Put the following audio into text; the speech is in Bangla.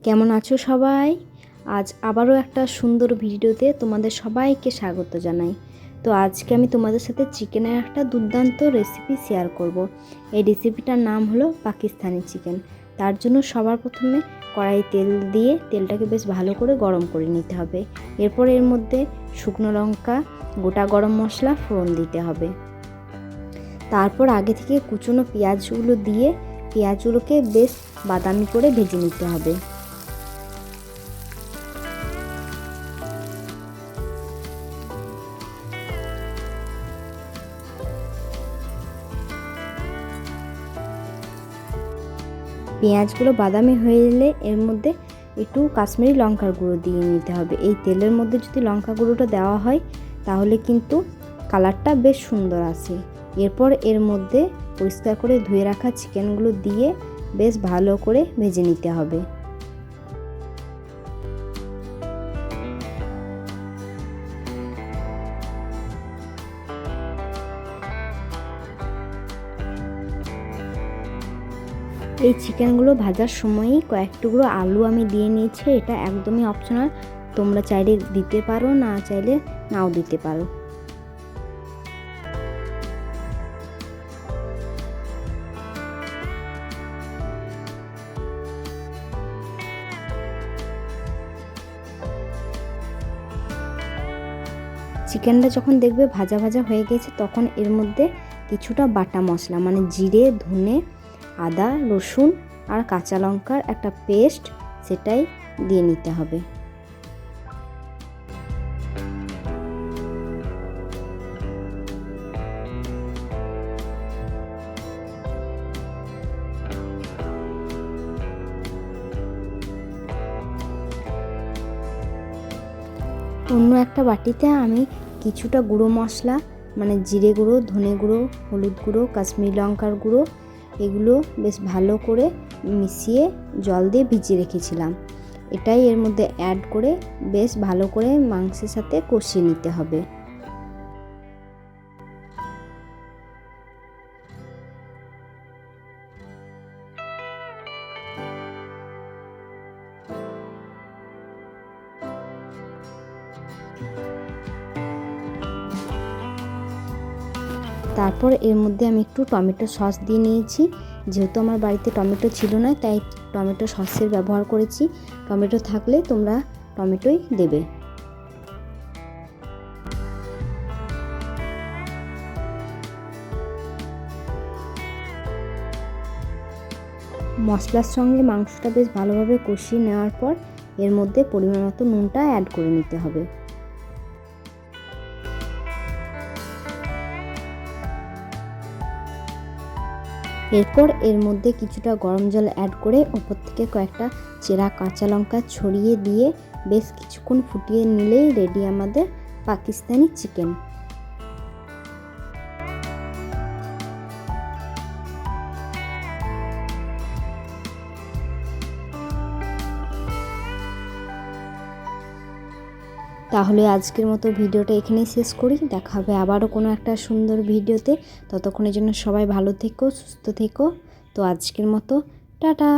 কেমন আছো সবাই? আজ আবারও একটা সুন্দর ভিডিওতে তোমাদের সবাইকে স্বাগত জানাই। তো আজকে আমি তোমাদের সাথে চিকেনের একটা দুর্দান্ত রেসিপি শেয়ার করব। এই রেসিপিটার নাম হলো পাকিস্তানি চিকেন। তার জন্য সবার প্রথমে কড়াই তেল দিয়ে তেলটাকে বেশ ভালো করে গরম করে নিতে হবে। এরপর এর মধ্যে শুকনো লঙ্কা, গোটা গরম মশলা ফোড়ন দিতে হবে। তারপর আগে থেকে কুচনো পেঁয়াজগুলো দিয়ে পেঁয়াজগুলোকে বেশ বাদামি করে ভেজে নিতে হবে। পেঁয়াজগুলো বাদামি হয়ে এলে এর মধ্যে একটু কাশ্মীরি লঙ্কার গুঁড়ো দিয়ে নিতে হবে। এই তেলের মধ্যে যদি লঙ্কা গুঁড়োটা দেওয়া হয় তাহলে কিন্তু কালারটা বেশ সুন্দর আসে। এরপর এর মধ্যে পরিষ্কার করে ধুয়ে রাখা চিকেনগুলো দিয়ে বেশ ভালো করে ভেজে নিতে হবে। এই চিকেনগুলো ভাজার সময়ই কয়েক টুকরো আলু আমি দিয়ে নিয়েছি। এটা একদমই অপশনাল, তোমরা চাইলে দিতে পারো, না চাইলে নাও দিতে পারো। চিকেনটা যখন দেখবে ভাজা ভাজা হয়ে গেছে তখন এর মধ্যে কিছুটা বাটা মশলা মানে জিরে, ধনে, আদা, রসুন আর কাঁচা লঙ্কার একটা পেস্ট সেটাই দিয়ে নিতে হবে। অন্য একটা বাটিতে আমি কিছুটা গুঁড়ো মশলা মানে জিরে গুঁড়ো, ধনে গুঁড়ো, হলুদ গুঁড়ো, কাশ্মীরি লঙ্কার গুঁড়ো এগুলো বেশ ভালো করে মিশিয়ে জল দিয়ে ভিজিয়ে রেখেছিলাম। এটাই এর মধ্যে অ্যাড করে বেশ ভালো করে মাংসের সাথে কষিয়ে নিতে হবে। তারপর এর মধ্যে আমি একটু টমেটো সস দিয়ে নিয়েছি। যেহেতু আমার বাড়িতে টমেটো ছিল না তাই টমেটো সসের ব্যবহার করেছি। টমেটো থাকলে তোমরা টমেটোই দেবে। মশলার সঙ্গে মাংসটা বেশ ভালোভাবে কষিয়ে নেওয়ার পর এর মধ্যে পরিমাণ মতো নুনটা অ্যাড করে নিতে হবে। এরপর এর মধ্যে কিছুটা গরম জল অ্যাড করে ওপর থেকে কয়েকটা চেরা কাঁচা লঙ্কা ছড়িয়ে দিয়ে বেশ কিছুক্ষণ ফুটিয়ে নিলেই রেডি আমাদের পাকিস্তানি চিকেন। তাহলে আজকের মতো ভিডিওটা এখানেই শেষ করি। দেখা হবে আবারও কোনো একটা সুন্দর ভিডিওতে। ততক্ষণের জন্য সবাই ভালো থেকো, সুস্থ থেকো। তো আজকের মতো টাটা।